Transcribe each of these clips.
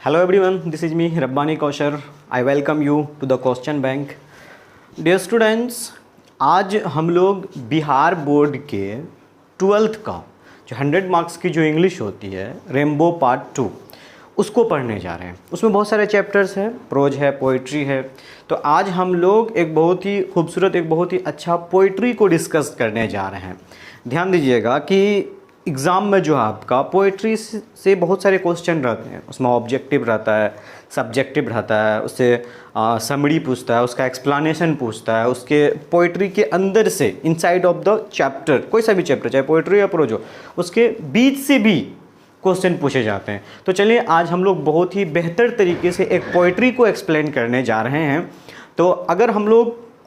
Hello everyone, this is me Rabbani Kaushar. I welcome you to the Question Bank. Dear students, आज हम लोग Bihar board के 12th का जो 100 मार्क्स की जो इंग्लिश होती है रेनबो पार्ट 2 उसको पढ़ने जा रहे हैं। उसमें बहुत सारे चैप्टर्स हैं, प्रोज है, पोइट्री है। तो आज हम लोग एक बहुत ही खूबसूरत, एक बहुत ही अच्छा पोइट्री को डिस्कस करने जा रहे हैं। ध्यान दीजिएगा कि एग्ज़ाम में जो है आपका पोइट्री से बहुत सारे क्वेश्चन रहते हैं। उसमें ऑब्जेक्टिव रहता है, सब्जेक्टिव रहता है, उससे समरी पूछता है, उसका एक्सप्लेनेशन पूछता है, उसके पोइट्री के अंदर से इनसाइड ऑफ द चैप्टर, कोई सा भी चैप्टर चाहे पोइट्री या प्रोज हो, उसके बीच से भी क्वेश्चन पूछे जाते हैं। तो चलिए आज हम लोग बहुत ही बेहतर तरीके से एक पोइट्री को एक्सप्लेन करने जा रहे हैं। तो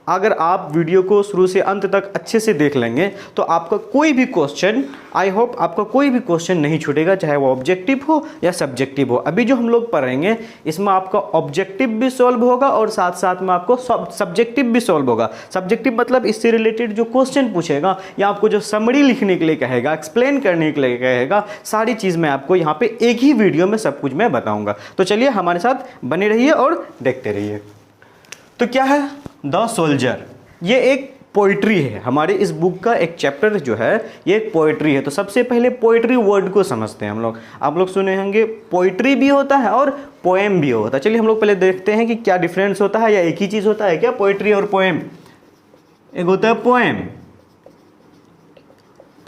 अगर आप वीडियो को शुरू से अंत तक अच्छे से देख लेंगे तो आपका कोई भी क्वेश्चन, आई होप आपका कोई भी क्वेश्चन नहीं छूटेगा, चाहे वो ऑब्जेक्टिव हो या सब्जेक्टिव हो। अभी जो हम लोग पढ़ेंगे इसमें आपका ऑब्जेक्टिव भी सॉल्व होगा और साथ साथ में आपको सब्जेक्टिव भी सॉल्व होगा। सब्जेक्टिव मतलब इससे रिलेटेड जो क्वेश्चन पूछेगा या आपको जो समरी लिखने के लिए कहेगा, एक्सप्लेन करने के लिए कहेगा, सारी चीज़ मैं आपको यहाँ पे एक ही वीडियो में सब कुछ मैं बताऊँगा। तो चलिए हमारे साथ बने रहिए और देखते रहिए। तो क्या है द सोल्जर? ये एक पोइट्री है। हमारे इस बुक का एक चैप्टर जो है ये एक पोइट्री है। तो सबसे पहले पोइट्री वर्ड को समझते हैं हम लोग। आप लोग सुने होंगे पोइट्री भी होता है और पोएम भी होता है। चलिए हम लोग पहले देखते हैं कि क्या डिफरेंस होता है या एक ही चीज़ होता है क्या पोइट्री और पोएम? एक होता है पोएम,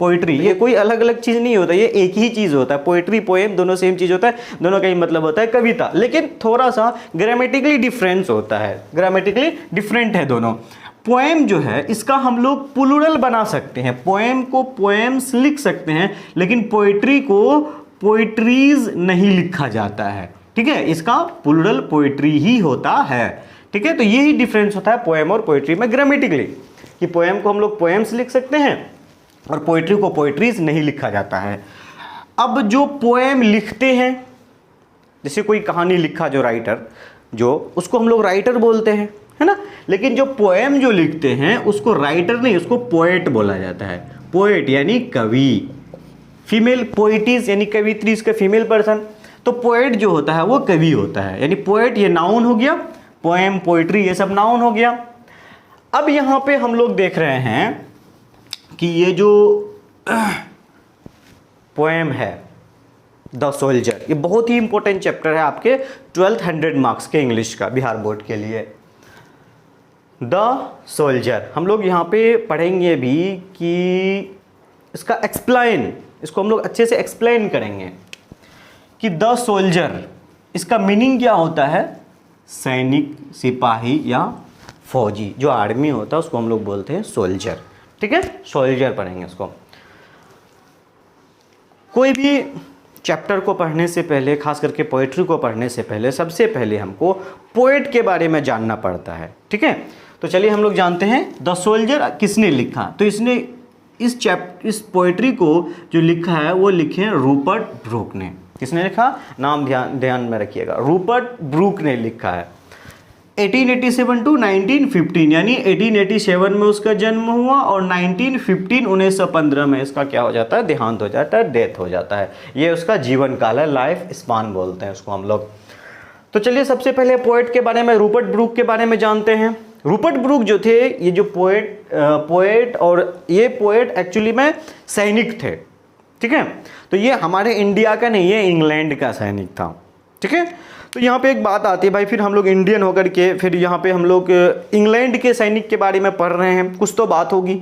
पोइट्री, ये कोई अलग अलग चीज़ नहीं होता, ये एक ही चीज़ होता है। पोइट्री पोएम दोनों सेम चीज़ होता है, दोनों का ही मतलब होता है कविता, लेकिन थोड़ा सा ग्रामेटिकली डिफरेंस होता है, ग्रामेटिकली डिफरेंट है दोनों। पोएम जो है इसका हम लोग प्लूरल बना सकते हैं, पोएम को पोएम्स लिख सकते हैं, लेकिन पोइट्री को पोइट्रीज नहीं लिखा जाता है। ठीक है, इसका प्लूरल पोइट्री ही होता है। ठीक है, तो यही डिफरेंस होता है पोएम और पोइट्री में ग्रामेटिकली, कि पोएम को हम लोग पोएम्स लिख सकते हैं और पोइट्री को पोइट्रीज नहीं लिखा जाता है। अब जो पोएम लिखते हैं, जैसे कोई कहानी लिखा जो राइटर, जो उसको हम लोग राइटर बोलते हैं, है ना। लेकिन जो पोएम जो लिखते हैं उसको राइटर नहीं, उसको पोएट बोला जाता है। पोएट यानी कवि, फीमेल पोइटिस यानी कवित्री, इसका फीमेल पर्सन। तो पोएट जो होता है वो कवि होता है, यानी पोएट ये नाउन हो गया, पोएम पोइट्री ये सब नाउन हो गया। अब यहाँ पे हम लोग देख रहे हैं कि ये जो पोएम है द सोल्जर, ये बहुत ही इंपॉर्टेंट चैप्टर है आपके 12th 100 मार्क्स के इंग्लिश का बिहार बोर्ड के लिए। द सोल्जर हम लोग यहाँ पे पढ़ेंगे भी कि इसका एक्सप्लेन, इसको हम लोग अच्छे से एक्सप्लेन करेंगे कि द सोल्जर इसका मीनिंग क्या होता है। सैनिक, सिपाही या फौजी, जो आर्मी होता है उसको हम लोग बोलते हैं सोल्जर। ठीक है, सोल्जर पढ़ेंगे इसको। कोई भी चैप्टर को पढ़ने से पहले, खास करके पोएट्री को पढ़ने से पहले, सबसे पहले हमको पोएट के बारे में जानना पड़ता है। ठीक है, तो चलिए हम लोग जानते हैं द सोल्जर किसने लिखा। तो इसने इस पोएट्री को जो लिखा है वो लिखे हैं रूपर्ट ब्रूक ने। किसने लिखा? नाम ध्यान में रखिएगा, रूपर्ट ब्रूक ने लिखा है। 1887 टू 1915, यानी 1887 में उसका जन्म हुआ और 1915 में इसका क्या हो जाता है, देहांत हो जाता है, डेथ हो जाता है। ये उसका जीवन काल है, लाइफ स्पान बोलते हैं उसको हम लोग। तो चलिए सबसे पहले पोएट के बारे में, रूपर्ट ब्रूक के बारे में जानते हैं। रूपर्ट ब्रूक जो थे, ये जो पोएट और ये पोएट एक्चुअली में सैनिक थे। ठीक है, तो ये हमारे इंडिया का नहीं, ये इंग्लैंड का सैनिक था। ठीक है, तो यहाँ पे एक बात आती है भाई, फिर हम लोग इंडियन होकर के फिर यहाँ पे हम लोग इंग्लैंड के सैनिक के बारे में पढ़ रहे हैं, कुछ तो बात होगी।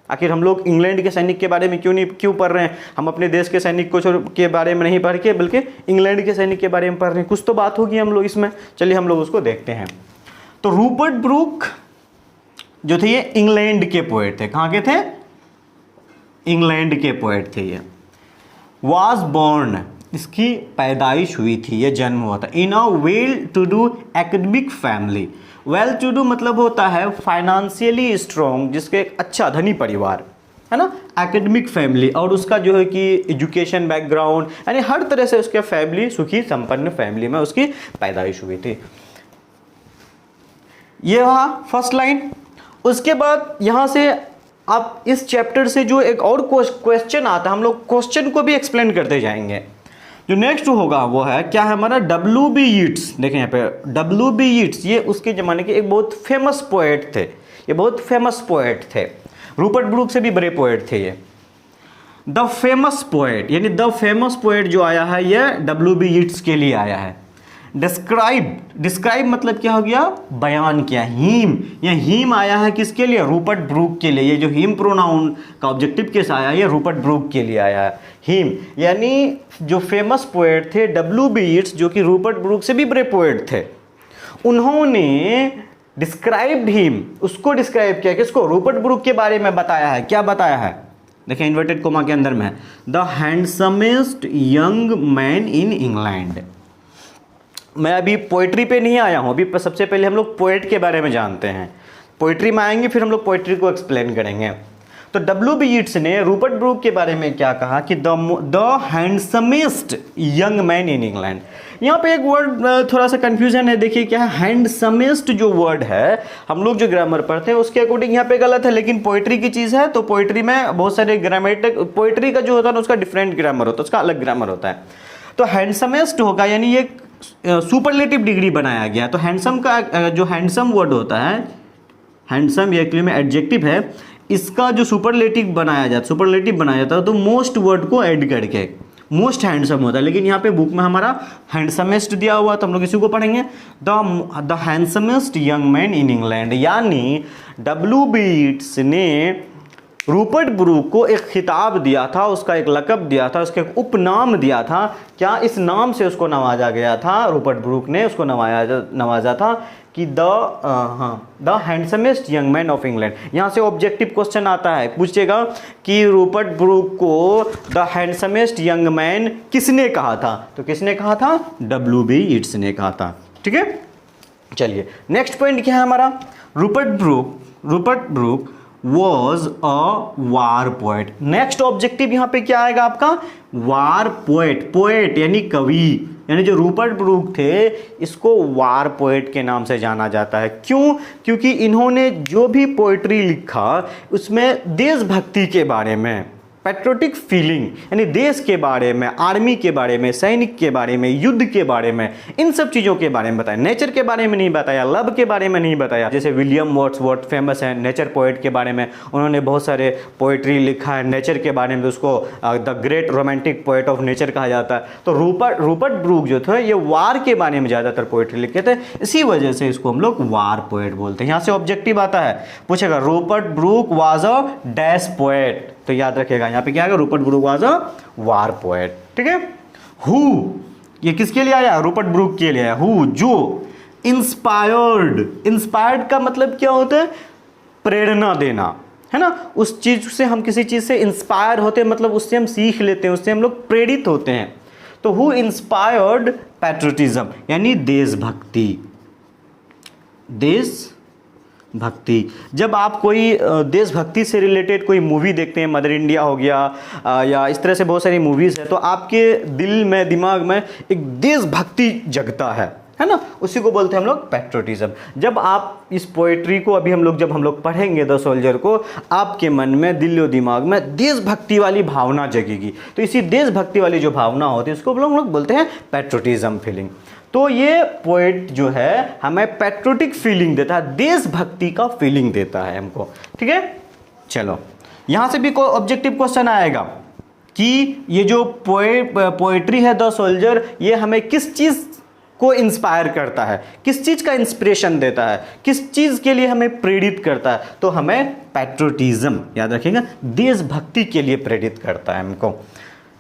आखिर हम लोग इंग्लैंड के सैनिक के बारे में क्यों पढ़ रहे हैं? हम अपने देश के सैनिक को के बारे में नहीं पढ़ के बल्कि इंग्लैंड के सैनिक के बारे में पढ़ रहे हैं, कुछ तो बात होगी हम लोग इसमें। चलिए हम लोग उसको देखते हैं। तो रूपर्ट ब्रूक जो थे ये इंग्लैंड के पोएट थे। कहाँ के थे? इंग्लैंड के पोएट थे ये। वॉज बॉर्न, इसकी पैदाइश हुई थी, ये जन्म हुआ था in a well to do academic family. Well to do मतलब होता है फाइनेंशियली स्ट्रॉन्ग, जिसके एक अच्छा धनी परिवार, है ना, एकेडमिक फैमिली, और उसका जो है कि एजुकेशन बैकग्राउंड, यानी हर तरह से उसके फैमिली सुखी संपन्न फैमिली में उसकी पैदाइश हुई थी। ये रहा फर्स्ट लाइन। उसके बाद यहाँ से आप इस चैप्टर से जो एक और क्वेश्चन आता है, हम लोग क्वेश्चन को भी एक्सप्लेन करते जाएंगे। जो नेक्स्ट होगा वो है क्या है हमारा W.B. यीट्स। देखें यहाँ पे W.B. यीट्स, ये उसके ज़माने के एक बहुत फेमस पोएट थे, ये बहुत फेमस पोएट थे, रूपर्ट ब्रूक से भी बड़े पोएट थे ये। द फेमस पोएट यानी द फेमस पोएट जो आया है ये W.B. यीट्स के लिए आया है। डिस्क्राइब मतलब क्या हो गया, बयान किया। हीम, यह हीम आया है किसके लिए, रूपर्ट ब्रूक के लिए। ये जो हीम प्रोनाउन का ऑब्जेक्टिव केस आया है ये रूपर्ट ब्रूक के लिए आया है। हीम यानी जो फेमस पोएट थे W.B. यीट्स, जो कि रूपर्ट ब्रूक से भी बड़े पोएट थे, उन्होंने डिस्क्राइब्ड हिम, उसको डिस्क्राइब किया, किसको, रूपर्ट ब्रूक के बारे में बताया है। क्या बताया है, देखिए इन्वर्टेड कोमा के अंदर में, the हैंडसमेस्ट young man in England. मैं अभी पोइट्री पे नहीं आया हूँ, अभी सबसे पहले हम लोग पोएट के बारे में जानते हैं, पोइट्री में आएंगे फिर हम लोग पोइट्री को एक्सप्लेन करेंगे। तो W.B. यीट्स ने रूपर्ट ब्रूक के बारे में क्या कहा कि the हैंडसमेस्ट young man in England. यहाँ पे एक वर्ड थोड़ा सा कंफ्यूजन है, देखिए क्या है, हैंडसमेस्ट जो वर्ड है हम लोग जो ग्रामर पढ़ते हैं उसके अकॉर्डिंग यहाँ पे गलत है, लेकिन पोइट्री की चीज़ है तो पोइट्री में बहुत सारे ग्रामेटिक, पोइट्री का जो होता है ना उसका डिफरेंट ग्रामर होता है, उसका अलग ग्रामर होता है। तो हैंडसमेस्ट होगा यानी ये सुपरलेटिव डिग्री बनाया गया। तो हैंडसम का जो हैंडसम वर्ड होता है, हैंडसम ये एक्चुअली में एडजेक्टिव है, इसका जो सुपरलेटिव बनाया जाता है तो मोस्ट वर्ड को ऐड करके मोस्ट हैंडसम होता है। लेकिन यहाँ पे बुक में हमारा हैंडसमेस्ट दिया हुआ तो हम लोग इसी को पढ़ेंगे, the हैंडसमेस्ट young man in England. यानी W.B. यीट्स ने रूपर्ट ब्रूक को एक खिताब दिया था, उसका एक लक़ब दिया था, उसका एक उपनाम दिया था। क्या इस नाम से उसको नवाजा गया था, रूपर्ट ब्रूक ने उसको नवाजा था कि the हैंडसमेस्ट young man of England. यहाँ से ऑब्जेक्टिव क्वेश्चन आता है, पूछेगा कि रूपर्ट ब्रूक को द हैंडसमेस्ट यंग मैन किसने कहा था, तो किसने कहा था, W.B. यीट्स ने कहा था। ठीक है, चलिए नेक्स्ट पॉइंट क्या है हमारा, Rupert Brooke was a war poet। Next objective यहाँ पे क्या आएगा आपका, वार पोएट। पोएट यानी कवि, यानी जो रूपर्ट ब्रूक थे इसको वार पोएट के नाम से जाना जाता है। क्यों, क्योंकि इन्होंने जो भी पोएट्री लिखा उसमें देशभक्ति के बारे में, पैट्रियोटिक फीलिंग यानी देश के बारे में, आर्मी के बारे में, सैनिक के बारे में, युद्ध के बारे में, इन सब चीज़ों के बारे में बताया। नेचर के बारे में नहीं बताया, लव के बारे में नहीं बताया। जैसे विलियम वर्ड्सवर्थ फेमस है नेचर पोएट के बारे में, उन्होंने बहुत सारे पोएट्री लिखा है नेचर के बारे में, उसको the great romantic poet of nature कहा जाता है। तो रूपर्ट ब्रूक जो थे ये वार के बारे में ज़्यादातर पोएट्री लिखे थे, इसी वजह से इसको हम लोग वार पोएट बोलते हैं। यहाँ से ऑब्जेक्टिव आता है, पूछेगा Rupert Brooke was a dash poet, तो याद रखिएगा यहाँ पे क्या है, Rupert Brooke was a war poet. ठीक है, हु ये किसके लिए आया, रूपर्ट ब्रूक के लिए आया। हु जो इंस्पायर्ड का मतलब क्या होता है, प्रेरणा देना, है ना। उस चीज से हम किसी चीज से इंस्पायर होते हैं, मतलब उससे हम सीख लेते हैं, उससे हम लोग प्रेरित होते हैं। तो हु इंस्पायर्ड पैट्रियोटिज्म यानी देशभक्ति। जब आप कोई देशभक्ति से रिलेटेड कोई मूवी देखते हैं, मदर इंडिया हो गया या इस तरह से बहुत सारी मूवीज़ है, तो आपके दिल में, दिमाग में एक देशभक्ति जगता है ना, उसी को बोलते हैं हम लोग पैट्रियोटिज्म। जब आप इस पोएट्री को अभी जब हम लोग पढ़ेंगे द सोल्जर को, आपके मन में, दिल और दिमाग में देशभक्ति वाली भावना जगेगी। तो इसी देशभक्ति वाली जो भावना होती है उसको हम लोग बोलते हैं पैट्रियोटिज्म फीलिंग। तो ये पोएट जो है हमें पैट्रियोटिक फीलिंग देता है, देशभक्ति का फीलिंग देता है हमको। ठीक है, चलो यहाँ से भी कोई ऑब्जेक्टिव क्वेश्चन आएगा कि ये जो पोएट्री है द सोल्जर, ये हमें किस चीज़ को इंस्पायर करता है, किस चीज़ का इंस्पिरेशन देता है, किस चीज़ के लिए हमें प्रेरित करता है, तो हमें पैट्रियोटिज्म, याद रखिएगा, देशभक्ति के लिए प्रेरित करता है हमको।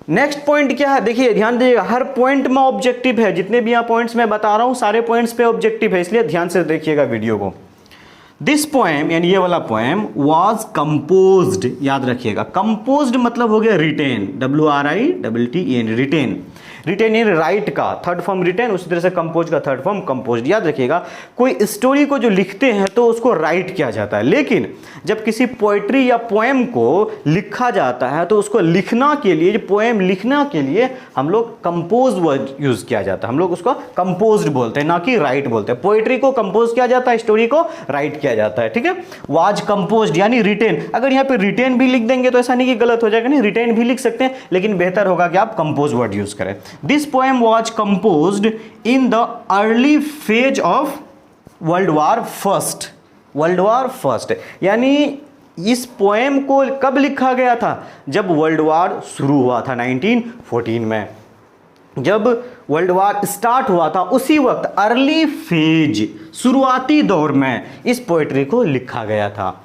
नेक्स्ट पॉइंट क्या है, देखिए ध्यान दीजिएगा, हर पॉइंट में ऑब्जेक्टिव है, जितने भी यहाँ पॉइंट्स मैं बता रहा हूँ सारे पॉइंट्स पे ऑब्जेक्टिव है, इसलिए ध्यान से देखिएगा वीडियो को। दिस पोएम यानी ये वाला पोएम वाज कंपोज्ड, याद रखिएगा, कंपोज्ड मतलब हो गया रिटेन, WRITEN, रिटेन। रिटेन यानी राइट का थर्ड फॉर्म रिटेन, उसी तरह से कंपोज का थर्ड फॉर्म कंपोज्ड। याद रखिएगा, कोई स्टोरी को जो लिखते हैं तो उसको राइट किया जाता है, लेकिन जब किसी पोएट्री या पोएम को लिखा जाता है तो उसको लिखना के लिए, जो पोएम लिखना के लिए हम लोग कंपोज वर्ड यूज किया जाता है, हम लोग उसको कंपोज्ड बोलते हैं, ना कि राइट बोलते हैं। पोएट्री को कंपोज किया जाता है, स्टोरी को राइट किया जाता है। ठीक है, वाज कंपोज्ड यानी रिटेन। अगर यहाँ पे रिटेन भी लिख देंगे तो ऐसा नहीं कि गलत हो जाएगा, नहीं, रिटेन भी लिख सकते हैं, लेकिन बेहतर होगा कि आप कंपोज वर्ड यूज करें। This poem was composed in the early phase of world war first. World war first यानी इस पोएम को कब लिखा गया था? जब वर्ल्ड वार शुरू हुआ था 1914 में। जब वर्ल्ड वार स्टार्ट हुआ था उसी वक्त अर्ली फेज, शुरुआती दौर में इस पोएट्री को लिखा गया था।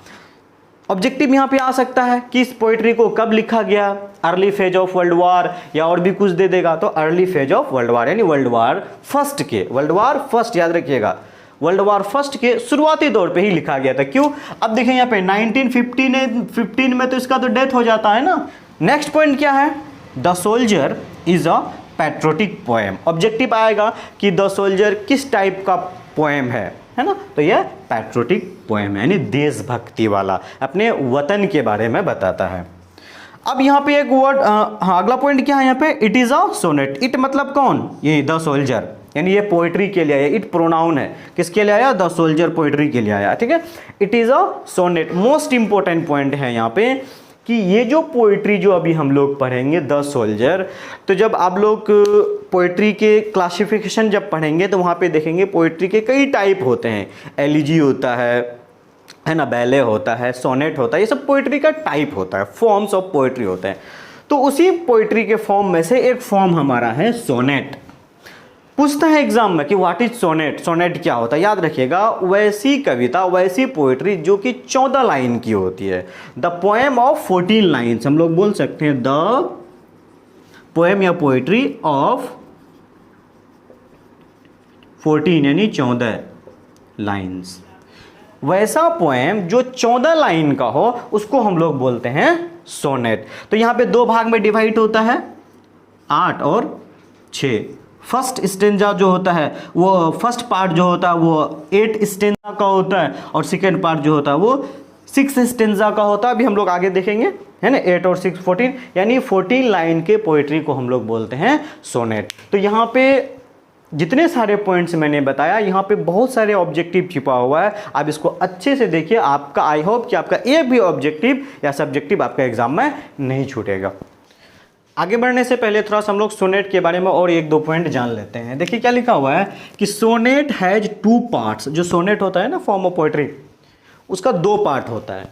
ऑब्जेक्टिव यहाँ पे आ सकता है कि इस पोएट्री को कब लिखा गया, early phase of world war, या और भी कुछ दे देगा तो early phase of world war यानी वर्ल्ड वार फर्स्ट के, वर्ल्ड वार फर्स्ट याद रखिएगा, वर्ल्ड वार फर्स्ट के शुरुआती दौर पे ही लिखा गया था। क्यों? अब देखें यहाँ पे 1915 में तो इसका तो डेथ हो जाता है ना। नेक्स्ट पॉइंट क्या है? The soldier is a patriotic poem. Objective आएगा कि द सोल्जर किस टाइप का पोएम है ना? तो यह पैट्रियोटिक पोएम है यानी देशभक्ति वाला, अपने वतन के बारे में बताता है। अब यहाँ पे एक वर्ड, हाँ अगला पॉइंट क्या है यहाँ पे? It is a sonnet. It मतलब कौन? ये द सोल्जर, यानी ये पोइट्री के लिए आया। इट प्रोनाउन है, किसके लिए आया? द सोल्जर पोइट्री के लिए आया। ठीक है, it is a sonnet. Most important point है यहाँ पे कि ये जो पोइट्री जो अभी हम लोग पढ़ेंगे द सोल्जर, तो जब आप लोग पोइट्री के क्लासिफिकेशन जब पढ़ेंगे तो वहाँ पे देखेंगे पोइट्री के कई टाइप होते हैं। एलिजी होता है ना, बैले होता है, सोनेट होता है, ये सब पोइट्री का टाइप होता है, फॉर्म्स ऑफ पोइट्री होते हैं। तो उसी पोइट्री के फॉर्म में से एक फॉर्म हमारा है सोनेट। पूछता है एग्जाम में कि व्हाट इज सोनेट, सोनेट क्या होता है? याद रखिएगा वैसी कविता, वैसी पोइट्री जो कि 14 लाइन की होती है। द पोएम ऑफ 14 लाइन्स हम लोग बोल सकते हैं, द पोएम या पोइट्री ऑफ 14 यानी 14 लाइन्स। वैसा पोएम जो 14 लाइन का हो उसको हम लोग बोलते हैं सोनेट। तो यहां पे दो भाग में डिवाइड होता है, 8 और 6। फर्स्ट स्टेंजा जो होता है वो, फर्स्ट पार्ट जो होता है वो 8 स्टेंजा का होता है और सेकेंड पार्ट जो होता है वो 6 स्टेंजा का होता है। अभी हम लोग आगे देखेंगे, है ना। 8 और 6 14 यानी 14 लाइन के पोइट्री को हम लोग बोलते हैं सोनेट। तो यहाँ पे जितने सारे पॉइंट्स मैंने बताया, यहाँ पे बहुत सारे ऑब्जेक्टिव छिपा हुआ है। आप इसको अच्छे से देखिए, आपका आई होप कि आपका एक भी ऑब्जेक्टिव या सब्जेक्टिव आपका एग्जाम में नहीं छूटेगा। आगे बढ़ने से पहले थोड़ा सा हम लोग सोनेट के बारे में और 1-2 पॉइंट जान लेते हैं। देखिए क्या लिखा हुआ है कि सोनेट हैज 2 पार्ट्स। जो सोनेट होता है ना, फॉर्म ऑफ पोइट्री, उसका 2 पार्ट होता है।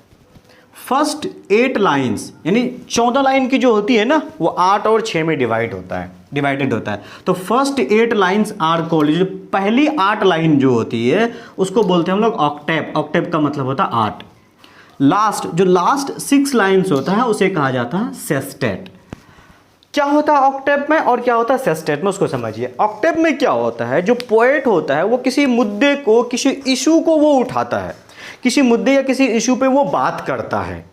फर्स्ट 8 लाइन्स यानी 14 लाइन की जो होती है ना, वो 8 और 6 में डिवाइडेड होता है। तो फर्स्ट 8 लाइन्स आर कॉल्ड, जो पहली 8 लाइन जो होती है उसको बोलते हैं हम लोग ऑक्टेव। ऑक्टेव का मतलब होता है 8। जो लास्ट 6 लाइन्स होता है उसे कहा जाता है सेस्टेट। क्या होता है ऑक्टेव में और क्या होता है सेस्टेट में, उसको समझिए। ऑक्टेव में क्या होता है, जो पोएट होता है वो किसी मुद्दे को, किसी इशू को वो उठाता है, किसी मुद्दे या किसी इशू पे वो बात करता है।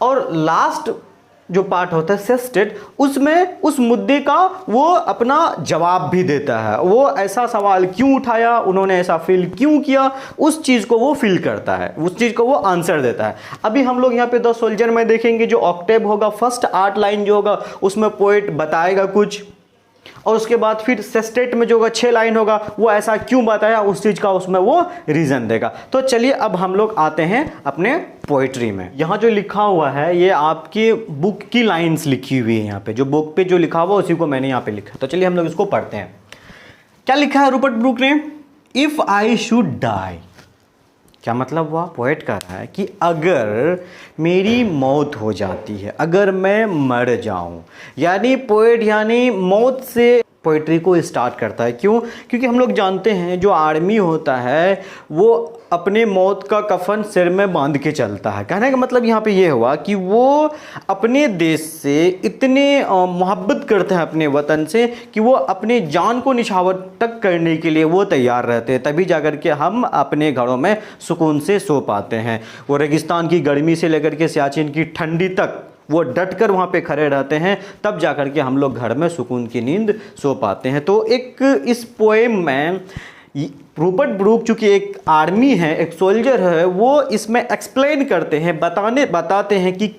और लास्ट जो पार्ट होता है सेस्टेट, उसमें उस मुद्दे का वो अपना जवाब भी देता है। वो ऐसा सवाल क्यों उठाया, उन्होंने ऐसा फील क्यों किया, उस चीज़ को वो फील करता है, उस चीज़ को वो आंसर देता है। अभी हम लोग यहाँ पे द सोल्जर में देखेंगे, जो ऑक्टेव होगा, फर्स्ट 8 लाइन जो होगा उसमें पोएट बताएगा कुछ, और उसके बाद फिर सेस्टेट में जो होगा 6 लाइन होगा, वो ऐसा क्यों बताया उस चीज़ का उसमें वो रीज़न देगा। तो चलिए अब हम लोग आते हैं अपने पोइट्री में। यहाँ जो लिखा हुआ है ये आपकी बुक की लाइंस लिखी हुई है। यहाँ पे जो बुक पे जो लिखा हुआ उसी को मैंने यहाँ पे लिखा। तो चलिए हम लोग इसको पढ़ते हैं। क्या लिखा है रूपर्ट ब्रूक ने? If I should die. क्या मतलब हुआ? पोएट कह रहा है कि अगर मेरी मौत हो जाती है, अगर मैं मर जाऊं, यानी पोएट यानी मौत से पोइट्री को स्टार्ट करता है। क्यों? क्योंकि हम लोग जानते हैं जो आर्मी होता है वो अपने मौत का कफन सिर में बांध के चलता है। कहने का मतलब यहाँ पे ये हुआ कि वो अपने देश से इतने मोहब्बत करते हैं, अपने वतन से, कि वो अपने जान को निछावर तक करने के लिए वो तैयार रहते हैं। तभी जाकर के हम अपने घरों में सुकून से सो पाते हैं। वो रेगिस्तान की गर्मी से लेकर के सियाचिन की ठंडी तक वो डट कर वहाँ पे खड़े रहते हैं, तब जाकर के हम लोग घर में सुकून की नींद सो पाते हैं। तो एक इस पोएम में रूपर्ट ब्रूक चूँकि एक आर्मी है, एक सोल्जर है, वो इसमें एक्सप्लेन करते हैं, बताते हैं कि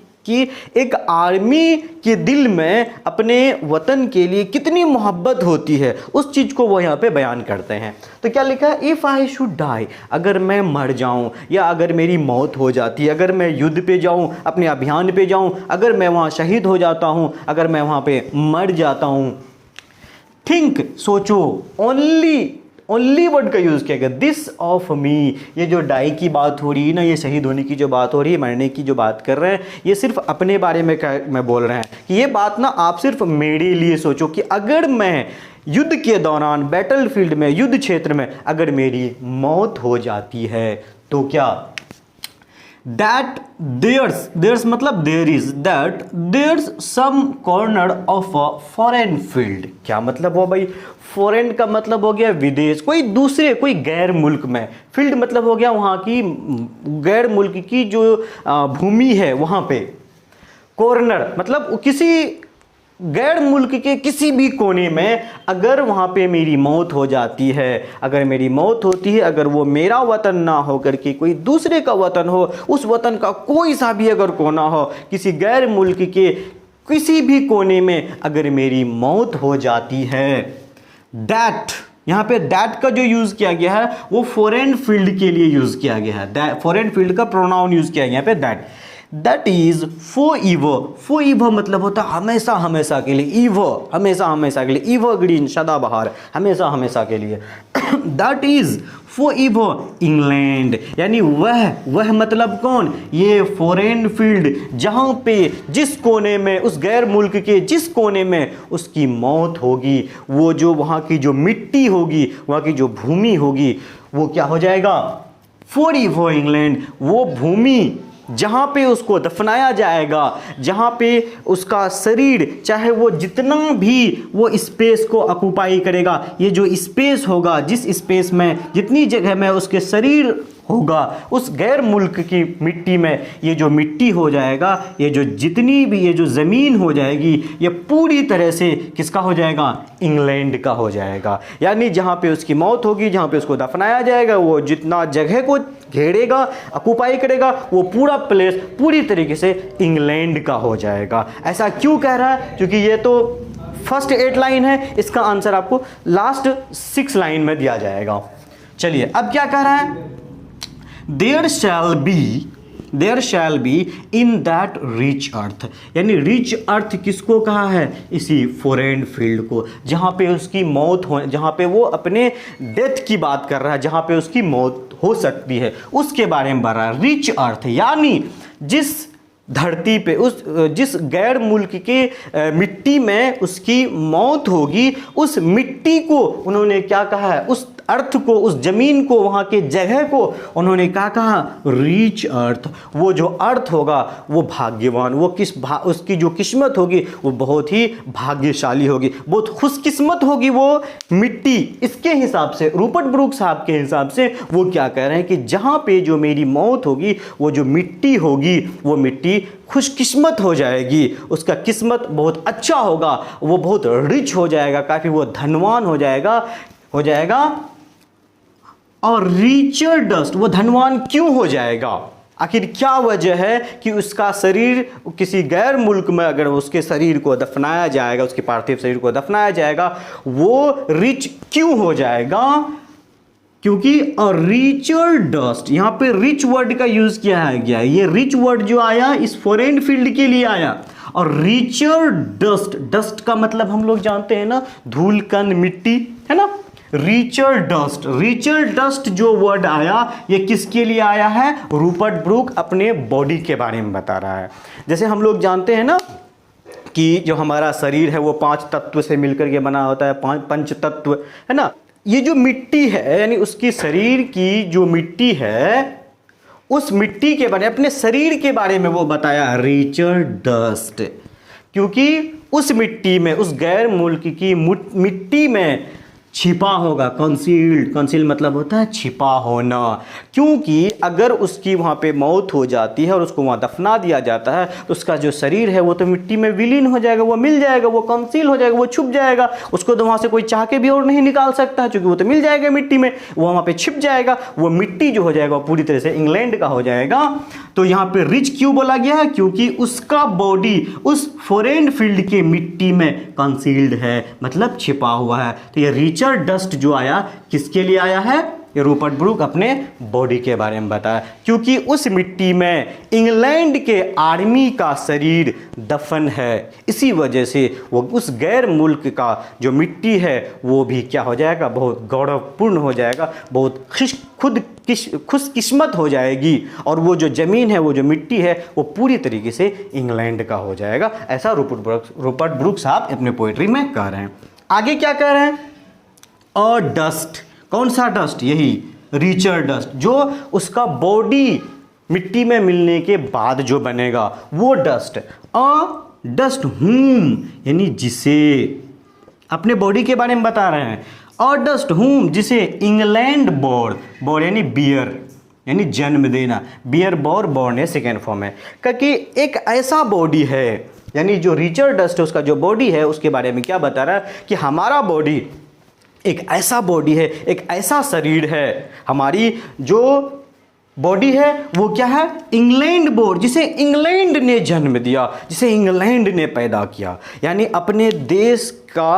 एक आर्मी के दिल में अपने वतन के लिए कितनी मोहब्बत होती है, उस चीज़ को वो यहाँ पे बयान करते हैं। तो क्या लिखा है? इफ़ आई शुड डाई, अगर मैं मर जाऊँ या अगर मेरी मौत हो जाती है, अगर मैं युद्ध पे जाऊँ, अपने अभियान पे जाऊँ, अगर मैं वहाँ शहीद हो जाता हूँ, अगर मैं वहाँ पे मर जाता हूँ, थिंक सोचो, ओनली वर्ड का यूज किया गया, दिस ऑफ मी। ये जो डाई की बात हो रही है ना, ये शहीद होने की जो बात हो रही है, मरने की जो बात कर रहे हैं, ये सिर्फ अपने बारे में बोल रहे हैं कि ये बात ना आप सिर्फ मेरे लिए सोचो कि अगर मैं युद्ध के दौरान बैटल फील्ड में, युद्ध क्षेत्र में अगर मेरी मौत हो जाती है तो क्या, दैट देयर्स मतलब there is, that there's some corner of a foreign field. क्या मतलब हुआ भाई, फॉरेन का मतलब हो गया विदेश, कोई दूसरे कोई गैर मुल्क में, फील्ड मतलब हो गया वहाँ की गैर मुल्क की जो भूमि है वहाँ पे, कॉर्नर मतलब किसी गैर मुल्क के किसी भी कोने में अगर वहाँ पे मेरी मौत हो जाती है, अगर मेरी मौत होती है, अगर वो मेरा वतन ना हो करके कोई दूसरे का वतन हो, उस वतन का कोई सा भी अगर कोना हो, किसी गैर मुल्क के किसी भी कोने में अगर मेरी मौत हो जाती है, दैट, यहाँ पे दैट का जो यूज़ किया गया है वो फॉरेन फील्ड के लिए यूज़ किया गया है, फॉरेन फील्ड का प्रोनाउन यूज़ किया गया यहाँ पे दैट, दैट इज फॉरएवर मतलब होता है हमेशा हमेशा के लिए, ईवर हमेशा हमेशा के लिए, ईवरग्रीन सदाबहार, हमेशा हमेशा के लिए। दैट इज फॉरएवर इंग्लैंड, यानी वह मतलब कौन, ये फॉरेन फील्ड जहाँ पे जिस कोने में, उस गैर मुल्क के जिस कोने में उसकी मौत होगी, वो जो वहाँ की जो मिट्टी होगी, वहाँ की जो भूमि होगी, वो क्या हो जाएगा, फॉरएवर इंग्लैंड, वो भूमि जहाँ पे उसको दफनाया जाएगा, जहाँ पे उसका शरीर चाहे वो जितना भी वो स्पेस को ऑक्युपाई करेगा, ये जो स्पेस होगा, जिस स्पेस में जितनी जगह में उसके शरीर होगा, उस गैर मुल्क की मिट्टी में ये जो मिट्टी हो जाएगा, ये जो जितनी भी ये जो ज़मीन हो जाएगी, ये पूरी तरह से किसका हो जाएगा, इंग्लैंड का हो जाएगा। यानी जहाँ पे उसकी मौत होगी, जहाँ पे उसको दफनाया जाएगा, वो जितना जगह को घेरेगा, ऑक्युपाई करेगा, वो पूरा प्लेस पूरी तरीके से इंग्लैंड का हो जाएगा। ऐसा क्यों कह रहा है, क्योंकि ये तो फर्स्ट 8 लाइन है, इसका आंसर आपको लास्ट 6 लाइन में दिया जाएगा। चलिए अब क्या कह रहा है, there shall be in that rich earth, यानी रिच अर्थ किसको कहा है, इसी फॉरेन फील्ड को, जहाँ पे उसकी मौत हो, जहाँ पे वो अपने डेथ की बात कर रहा है, जहाँ पे उसकी मौत हो सकती है, उसके बारे में बता रहा है। रिच अर्थ यानी जिस धरती पे, उस जिस गैर मुल्क के मिट्टी में उसकी मौत होगी, उस मिट्टी को उन्होंने क्या कहा है, उस अर्थ को, उस जमीन को, वहाँ के जगह को उन्होंने क्या कहा, रिच अर्थ। वो जो अर्थ होगा वो भाग्यवान, वो उसकी जो किस्मत होगी वो बहुत ही भाग्यशाली होगी, बहुत खुशकिस्मत होगी वो मिट्टी। इसके हिसाब से रूपर्ट ब्रूक साहब के हिसाब से वो क्या कह रहे हैं कि जहाँ पे जो मेरी मौत होगी, वो जो मिट्टी होगी, वो मिट्टी खुशकिस्मत हो जाएगी, उसका किस्मत बहुत अच्छा होगा, वो बहुत रिच हो जाएगा, काफ़ी वो धनवान हो जाएगा। और रिचर डस्ट, वो धनवान क्यों हो जाएगा, आखिर क्या वजह है कि उसका शरीर किसी गैर मुल्क में अगर उसके शरीर को दफनाया जाएगा, उसके पार्थिव शरीर को दफनाया जाएगा, वो रिच क्यों हो जाएगा, क्योंकि रिचर डस्ट, यहाँ पे रिच वर्ड का यूज किया गया है। ये रिच वर्ड जो आया इस फॉरेन फील्ड के लिए आया, और रिचर डस्ट, डस्ट का मतलब हम लोग जानते हैं ना, धूल कण मिट्टी, है ना। रिचर डस्ट जो वर्ड आया ये किसके लिए आया है, रूपर्ट ब्रूक अपने बॉडी के बारे में बता रहा है। जैसे हम लोग जानते हैं ना कि जो हमारा शरीर है वो 5 तत्व से मिलकर के बना होता है, 5 पंच तत्व, है ना। ये जो मिट्टी है, यानी उसकी शरीर की जो मिट्टी है, उस मिट्टी के बारे में, अपने शरीर के बारे में वो बताया रिचर डस्ट, क्योंकि उस मिट्टी में, उस गैर मुल्क की मिट्टी में छिपा होगा, कंसील मतलब होता है छिपा होना। क्योंकि अगर उसकी वहाँ पे मौत हो जाती है और उसको वहाँ दफना दिया जाता है तो उसका जो शरीर है वो तो मिट्टी में विलीन हो जाएगा, वो मिल जाएगा, वो कंसील हो जाएगा, वो छुप जाएगा, उसको तो वहाँ से कोई चाह के भी और नहीं निकाल सकता है, क्योंकि वो तो मिल जाएगा मिट्टी में, वो वहाँ पे छिप जाएगा। वो मिट्टी जो हो जाएगा वो पूरी तरह से इंग्लैंड का हो जाएगा। तो यहाँ पे रिच क्यों बोला गया है, क्योंकि उसका बॉडी उस फॉरेन फील्ड के मिट्टी में कंसील्ड है, मतलब छिपा हुआ है। तो ये रिचर डस्ट जो आया किसके लिए आया है, ये रूपर्ट ब्रूक अपने बॉडी के बारे में बताया, क्योंकि उस मिट्टी में इंग्लैंड के आर्मी का शरीर दफन है, इसी वजह से वो उस गैर मुल्क का जो मिट्टी है वो भी क्या हो जाएगा, बहुत गौरवपूर्ण हो जाएगा, बहुत खुशकिस्मत हो जाएगी, और वो जो ज़मीन है, वो जो मिट्टी है, वो पूरी तरीके से इंग्लैंड का हो जाएगा। ऐसा रूपर्ट ब्रूक साहब अपने पोइट्री में कह रहे हैं। आगे क्या कह रहे हैं, और डस्ट, कौन सा डस्ट, यही रिचर डस्ट, जो उसका बॉडी मिट्टी में मिलने के बाद जो बनेगा वो डस्ट। डस्ट हुम यानी जिसे, अपने बॉडी के बारे में बता रहे हैं, और डस्ट हुम जिसे इंग्लैंड बोर यानी बियर यानी जन्म देना, बियर बोर्न है सेकेंड फॉर्म है, क्योंकि एक ऐसा बॉडी है, यानी जो रिचर डस्ट है उसका जो बॉडी है उसके बारे में क्या बता रहा है कि हमारा बॉडी एक ऐसा बॉडी है, एक ऐसा शरीर है, हमारी जो बॉडी है वो क्या है, इंग्लैंड बोर्न, जिसे इंग्लैंड ने जन्म दिया, जिसे इंग्लैंड ने पैदा किया, यानी अपने देश का,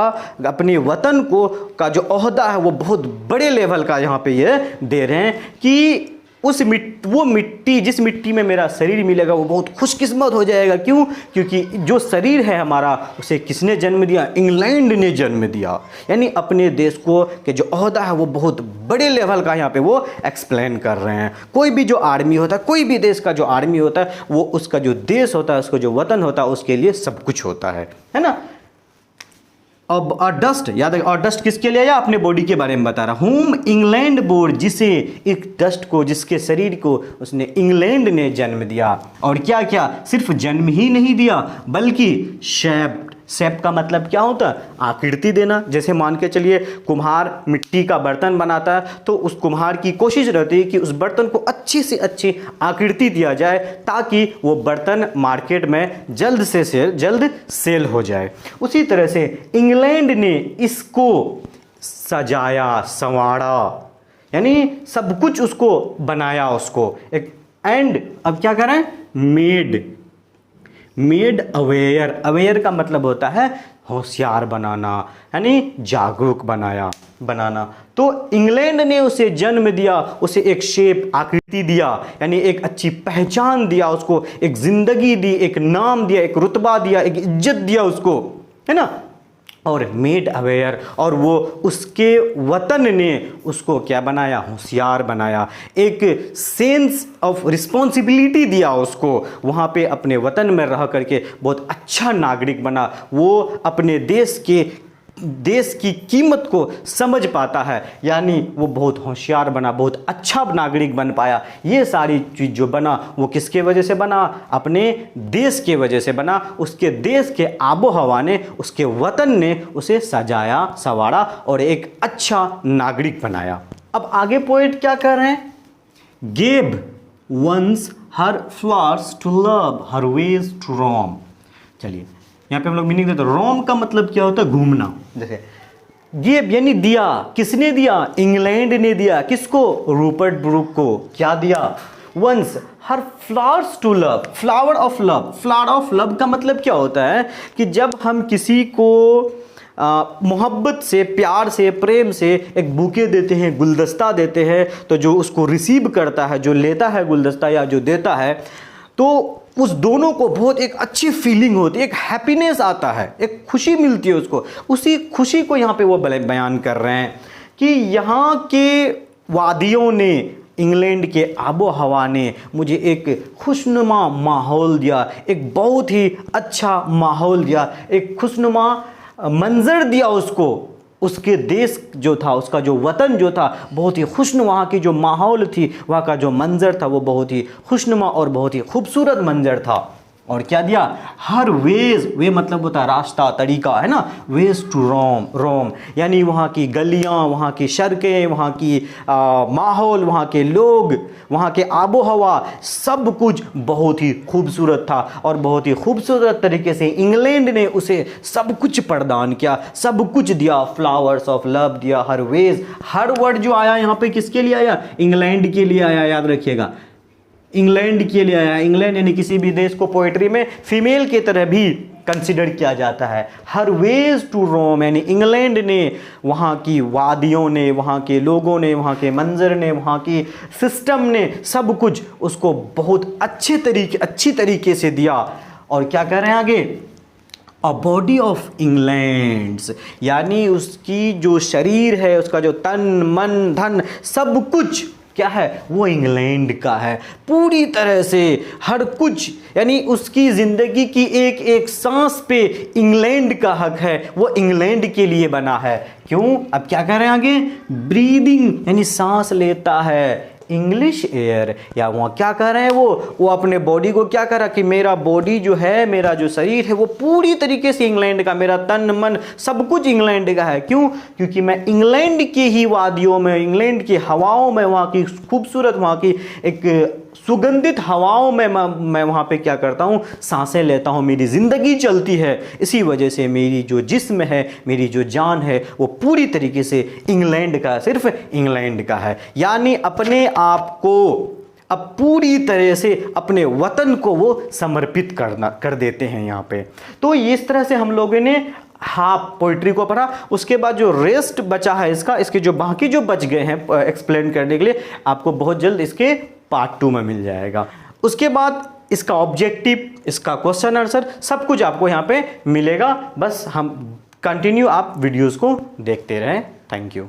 अपने वतन को का जो ओहदा है वो बहुत बड़े लेवल का यहाँ पे ये दे रहे हैं कि वो मिट्टी, जिस मिट्टी में मेरा शरीर मिलेगा वो बहुत खुशकिस्मत हो जाएगा। क्यों? क्योंकि जो शरीर है हमारा उसे किसने जन्म दिया, इंग्लैंड ने जन्म दिया, यानी अपने देश को के जो ओहदा है वो बहुत बड़े लेवल का यहाँ पे वो एक्सप्लेन कर रहे हैं। कोई भी जो आर्मी होता है, कोई भी देश का जो आर्मी होता है, वो उसका जो देश होता है, उसका जो वतन होता है, उसके लिए सब कुछ होता है ना। और डस्ट याद है, और डस्ट किसके लिए आया, अपने बॉडी के बारे में बता रहा हूँ। इंग्लैंड बोर्ड, जिसे एक डस्ट को, जिसके शरीर को उसने इंग्लैंड ने जन्म दिया, और क्या क्या, सिर्फ जन्म ही नहीं दिया बल्कि शेप का मतलब क्या होता है, आकृति देना। जैसे मान के चलिए कुम्हार मिट्टी का बर्तन बनाता है तो उस कुम्हार की कोशिश रहती है कि उस बर्तन को अच्छी से अच्छी आकृति दिया जाए ताकि वो बर्तन मार्केट में जल्द से जल्द सेल हो जाए। उसी तरह से इंग्लैंड ने इसको सजाया, संवारा, यानी सब कुछ उसको बनाया, उसको एक, एंड अब क्या करें, मेड अवेयर का मतलब होता है होशियार बनाना, यानी जागरूक बनाना। तो इंग्लैंड ने उसे जन्म दिया, उसे एक शेप, आकृति दिया, यानी एक अच्छी पहचान दिया, उसको एक जिंदगी दी, एक नाम दिया, एक रुतबा दिया, एक इज्जत दिया उसको, है ना। और मेड अवेयर, और वो उसके वतन ने उसको क्या बनाया, होशियार बनाया, एक सेंस ऑफ रिस्पॉन्सिबिलिटी दिया उसको, वहाँ पे अपने वतन में रह करके बहुत अच्छा नागरिक बना, वो अपने देश की कीमत को समझ पाता है, यानी वो बहुत होशियार बना, बहुत अच्छा नागरिक बन पाया। ये सारी चीज़ जो बना वो किसके वजह से बना, अपने देश के वजह से बना। उसके देश के आबो हवा ने, उसके वतन ने उसे सजाया, संवारा और एक अच्छा नागरिक बनाया। अब आगे पोएट क्या कर रहे हैं, gave once her flowers to love her ways to Rome. चलिए यहाँ पे हम लोग मीनिंग देते हैं। रोम का मतलब क्या होता है, घूमना। जैसे गिव यानी दिया, किसने दिया, इंग्लैंड ने दिया, किसको, रूपर्ट ब्रूक को। क्या दिया, once her flowers to love, flower of love. Flower of love का मतलब क्या होता है कि जब हम किसी को मोहब्बत से, प्यार से, प्रेम से एक बुके देते हैं, गुलदस्ता देते हैं, तो जो उसको रिसीव करता है, जो लेता है गुलदस्ता या जो देता है, तो उस दोनों को बहुत एक अच्छी फीलिंग होती है, एक हैप्पीनेस आता है, एक खुशी मिलती है उसको। उसी खुशी को यहाँ पे वो बयान कर रहे हैं कि यहाँ के वादियों ने, इंग्लैंड के आबो हवा ने मुझे एक खुशनुमा माहौल दिया, एक बहुत ही अच्छा माहौल दिया, एक खुशनुमा मंजर दिया उसको। उसके देश जो था, उसका जो वतन जो था, बहुत ही खुशनुमा, वहाँ की जो माहौल थी, वहाँ का जो मंजर था, वो बहुत ही खुशनुमा और बहुत ही खूबसूरत मंजर था। और क्या दिया, हर वे मतलब होता है रास्ता, तरीका, है ना। वेज टू रोम यानी वहाँ की गलियाँ, वहाँ की सड़कें, वहाँ की माहौल, वहाँ के लोग, वहाँ के आबो हवा, सब कुछ बहुत ही खूबसूरत था। और बहुत ही खूबसूरत तरीके से इंग्लैंड ने उसे सब कुछ प्रदान किया, सब कुछ दिया। फ्लावर्स ऑफ लव दिया, हर वेज, हर वर्ड जो आया यहाँ पे किसके लिए आया, इंग्लैंड के लिए आया, याद रखिएगा, इंग्लैंड के लिए आया। इंग्लैंड यानी किसी भी देश को पोएट्री में फीमेल की तरह भी कंसिडर किया जाता है। हर वेज टू रोम, यानी इंग्लैंड ने, वहाँ की वादियों ने, वहाँ के लोगों ने, वहाँ के मंजर ने, वहाँ की सिस्टम ने, सब कुछ उसको बहुत अच्छी तरीके से दिया। और क्या कह रहे हैं आगे, अ बॉडी ऑफ इंग्लैंड्स, यानी उसकी जो शरीर है, उसका जो तन मन धन सब कुछ क्या है, वो इंग्लैंड का है पूरी तरह से, हर कुछ, यानी उसकी ज़िंदगी की एक एक सांस पे इंग्लैंड का हक है, वो इंग्लैंड के लिए बना है। क्यों, अब क्या कह रहे हैं आगे, ब्रीदिंग यानी सांस लेता है इंग्लिश एयर, या वहाँ क्या कर रहे हैं, वो अपने बॉडी को क्या कर रहा कि मेरा बॉडी जो है, मेरा जो शरीर है वो पूरी तरीके से इंग्लैंड का, मेरा तन मन सब कुछ इंग्लैंड का है। क्यों, क्योंकि मैं इंग्लैंड की ही वादियों में, इंग्लैंड की हवाओं में, वहाँ की खूबसूरत, वहाँ की एक सुगंधित हवाओं में मैं वहाँ पे क्या करता हूँ, सांसें लेता हूँ, मेरी ज़िंदगी चलती है। इसी वजह से मेरी जो जिस्म है, मेरी जो जान है, वो पूरी तरीके से इंग्लैंड का, सिर्फ इंग्लैंड का है। यानी अपने आप को अब पूरी तरह से अपने वतन को वो समर्पित कर देते हैं यहाँ पे। तो इस तरह से हम लोगों ने हाफ पोइट्री को पढ़ा। उसके बाद जो रेस्ट बचा है इसके जो बाकी जो बच गए हैं एक्सप्लेन करने के लिए, आपको बहुत जल्द इसके पार्ट 2 में मिल जाएगा। उसके बाद इसका ऑब्जेक्टिव, इसका क्वेश्चन आंसर सब कुछ आपको यहाँ पे मिलेगा। बस हम कंटिन्यू आप वीडियोस को देखते रहें। Thank you.